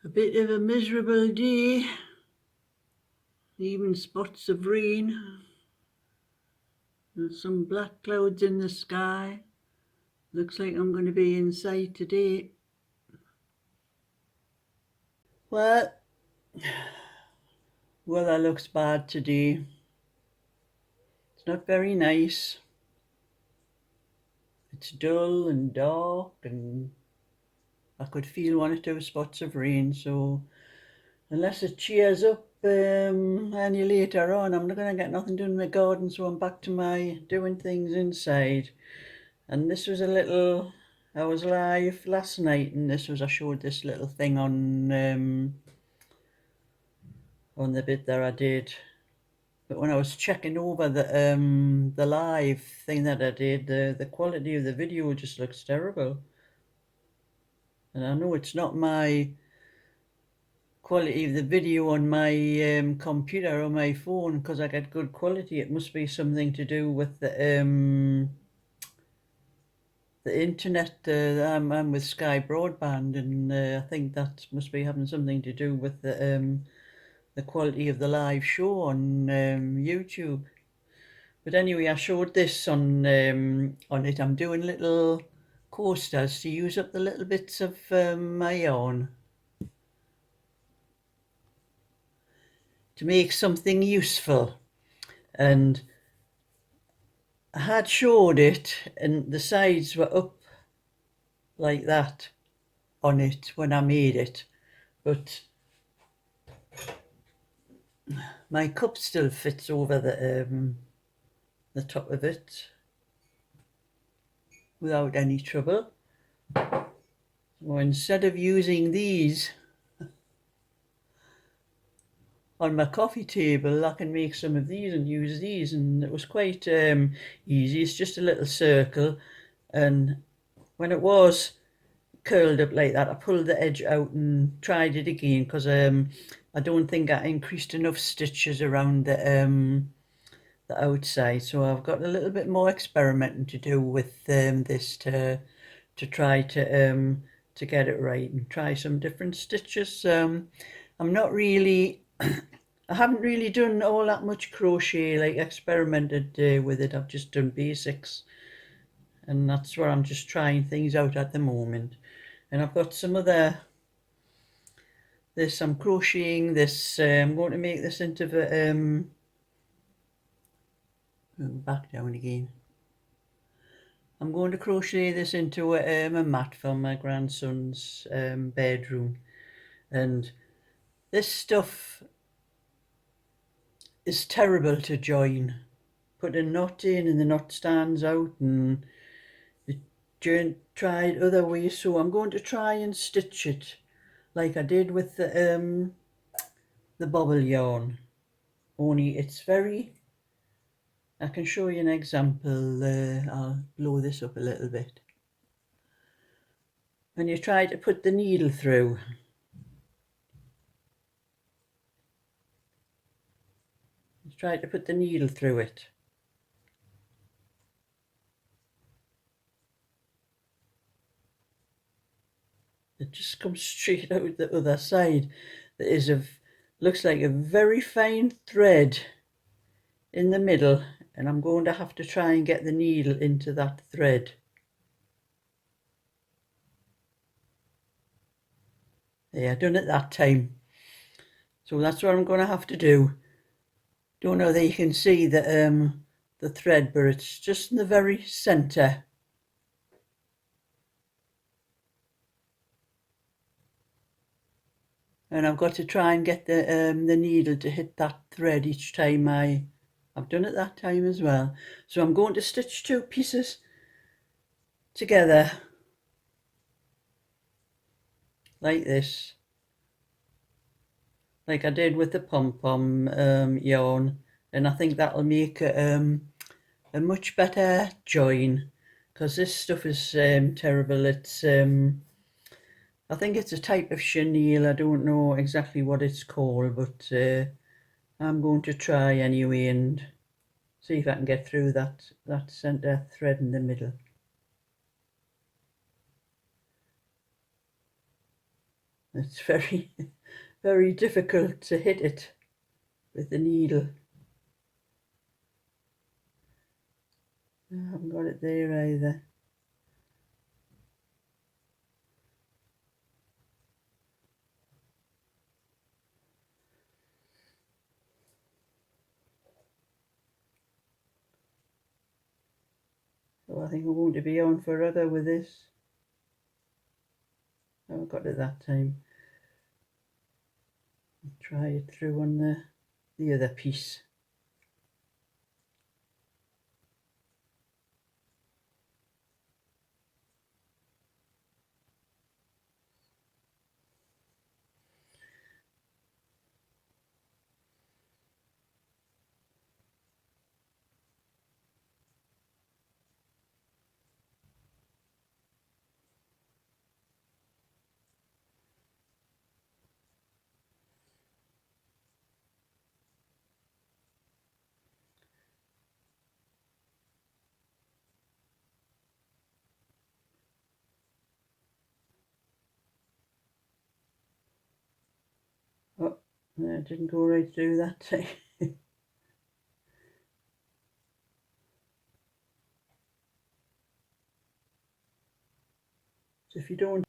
A bit of a miserable day, even spots of rain. There's some black clouds in the sky. Looks like I'm going to be inside today. Well, weather looks bad today. It's not very nice. It's dull and dark, and I could feel one or two spots of rain, so unless it cheers up any later on, I'm not going to get nothing done in my garden, so I'm back to my doing things inside. And this was I was live last night, and I showed this little thing on the bit that I did. But when I was checking over the live thing that I did, the quality of the video just looks terrible. And I know it's not my quality of the video on my computer or my phone, because I get good quality. It must be something to do with the internet. I'm with Sky Broadband, and I think that must be having something to do with the quality of the live show on YouTube. But anyway, I showed this on it. I'm doing little coasters to use up the little bits of my yarn to make something useful. And I had showed it, and the sides were up like that on it when I made it, but my cup still fits over the top of it without any trouble. So instead of using these on my coffee table, I can make some of these and use these, and it was quite easy. It's just a little circle, and when it was curled up like that, I pulled the edge out and tried it again, because I don't think I increased enough stitches around the outside, so I've got a little bit more experimenting to do with this to try to get it right and try some different stitches. I'm not really I haven't really done all that much crochet, like experimented with it. I've just done basics, and that's where I'm just trying things out at the moment. And I've got some other I'm crocheting this. I'm going to make this into the back down again. I'm going to crochet this into a mat for my grandson's bedroom. And this stuff is terrible to join. Put a knot in and the knot stands out, and tried other ways, so I'm going to try and stitch it like I did with the bobble yarn, only it's very, I can show you an example. I'll blow this up a little bit. When you try to put the needle through, it, it just comes straight out the other side. There is looks like a very fine thread in the middle, and I'm going to have to try and get the needle into that thread. Yeah, done it that time. So that's what I'm going to have to do. Don't know that you can see the thread, but it's just in the very centre. And I've got to try and get the needle to hit that thread each time I've done it that time as well. So I'm going to stitch two pieces together like this, like I did with the pom-pom yarn, and I think that'll make a much better join, because this stuff is terrible. It's I think it's a type of chenille. I don't know exactly what it's called, but I'm going to try anyway and see if I can get through that centre thread in the middle. It's very, very difficult to hit it with the needle. I haven't got it there either. So I think I'm going to be on forever with this. I haven't got it that time. Try it through on the other piece. Oh, no, it didn't go right through that time. So if you don't,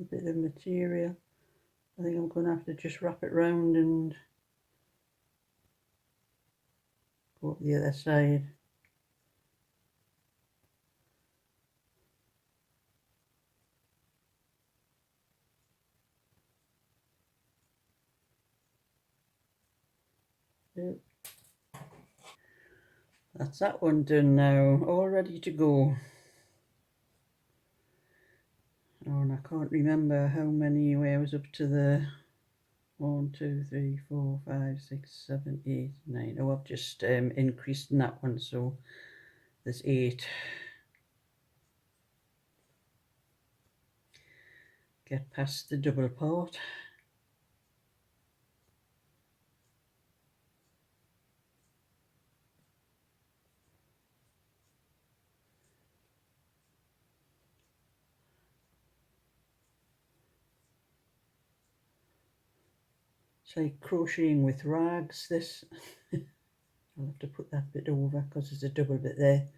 a bit of material, I think I'm going to have to just wrap it round and go up the other side. Yep. That's that one done now, all ready to go. Oh, and I can't remember how many I was up to the 1, 2, 3, 4, 5, 6, 7, 8, 9. Oh, I've just increased in that one, so there's 8. Get past the double part. It's like crocheting with rags, this. I'll have to put that bit over because there's a double bit there.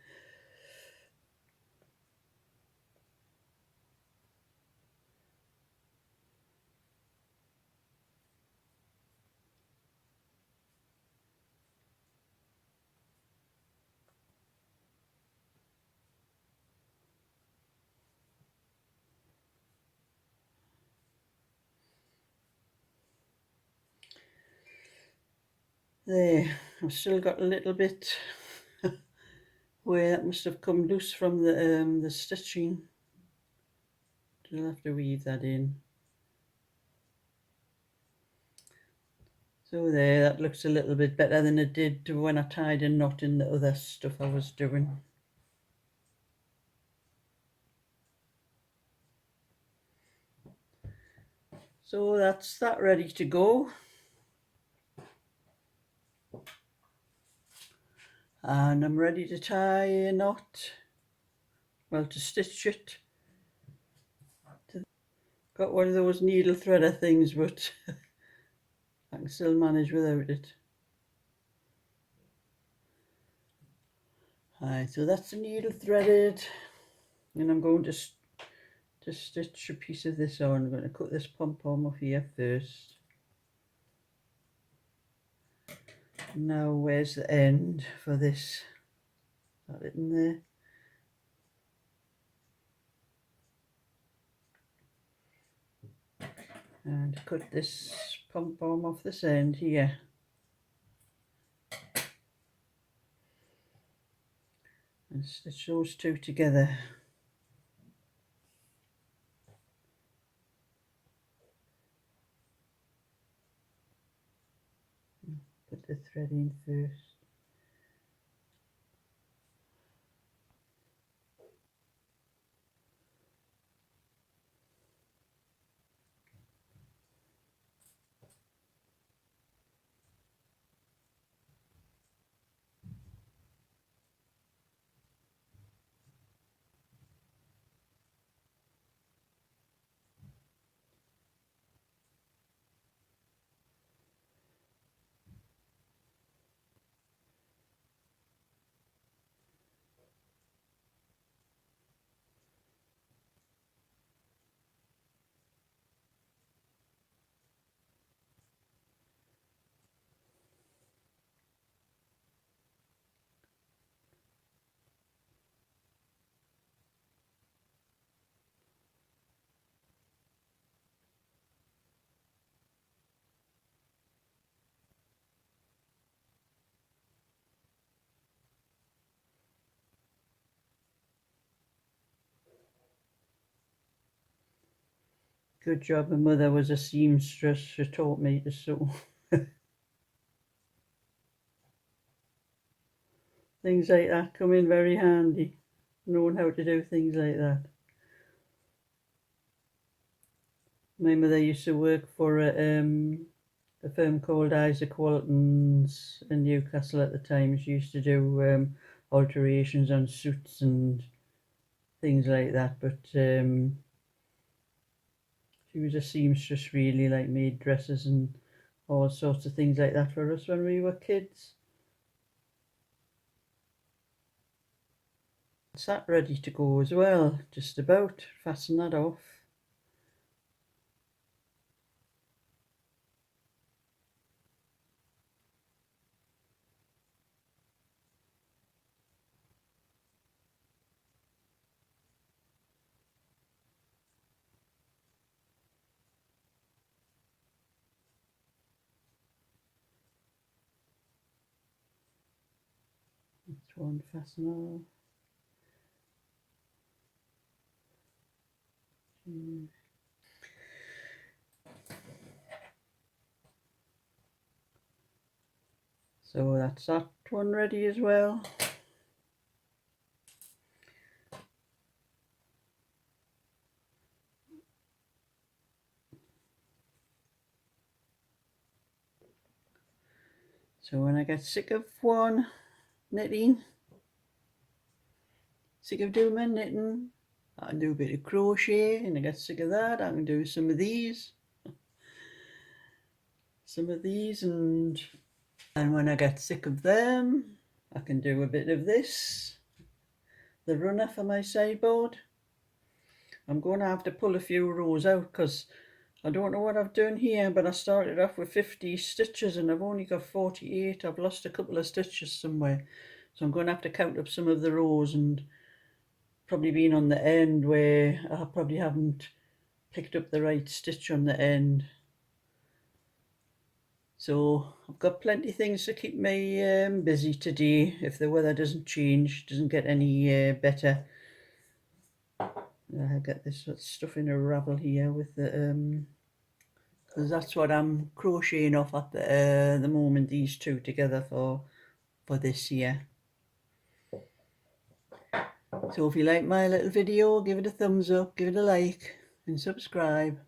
There, I've still got a little bit where that must have come loose from the stitching. I'll have to weave that in. So there, that looks a little bit better than it did when I tied a knot in the other stuff I was doing. So that's that ready to go. And I'm ready to tie a knot, well, to stitch it. Got one of those needle threader things, but I can still manage without it. Alright, so that's the needle threaded, and I'm going to stitch a piece of this on. I'm going to cut this pom-pom off here first. Now where's the end for this? Got it in there. And cut this pom-pom off this end here. And stitch those two together. Put the thread in first. Good job, my mother was a seamstress. She taught me to sew. Things like that come in very handy, knowing how to do things like that. My mother used to work for a firm called Isaac Walton's in Newcastle at the time. She used to do alterations on suits and things like that, but she was a seamstress really, like made dresses and all sorts of things like that for us when we were kids. It's that ready to go as well, just about. Fasten that off. That's one fasten off. So that's that one ready as well. So when I get sick of one knitting, sick of doing my knitting, I can do a bit of crochet, and I get sick of that, I can do some of these, and when I get sick of them, I can do a bit of this, the runner for my sideboard. I'm going to have to pull a few rows out because I don't know what I've done here, but I started off with 50 stitches and I've only got 48. I've lost a couple of stitches somewhere, so I'm going to have to count up some of the rows, and probably been on the end where I probably haven't picked up the right stitch on the end. So I've got plenty of things to keep me busy today if the weather doesn't change, doesn't get any better. I get this stuff in a ravel here with the because that's what I'm crocheting off at the moment, these two together for this year. So if you like my little video, give it a thumbs up, give it a like and subscribe.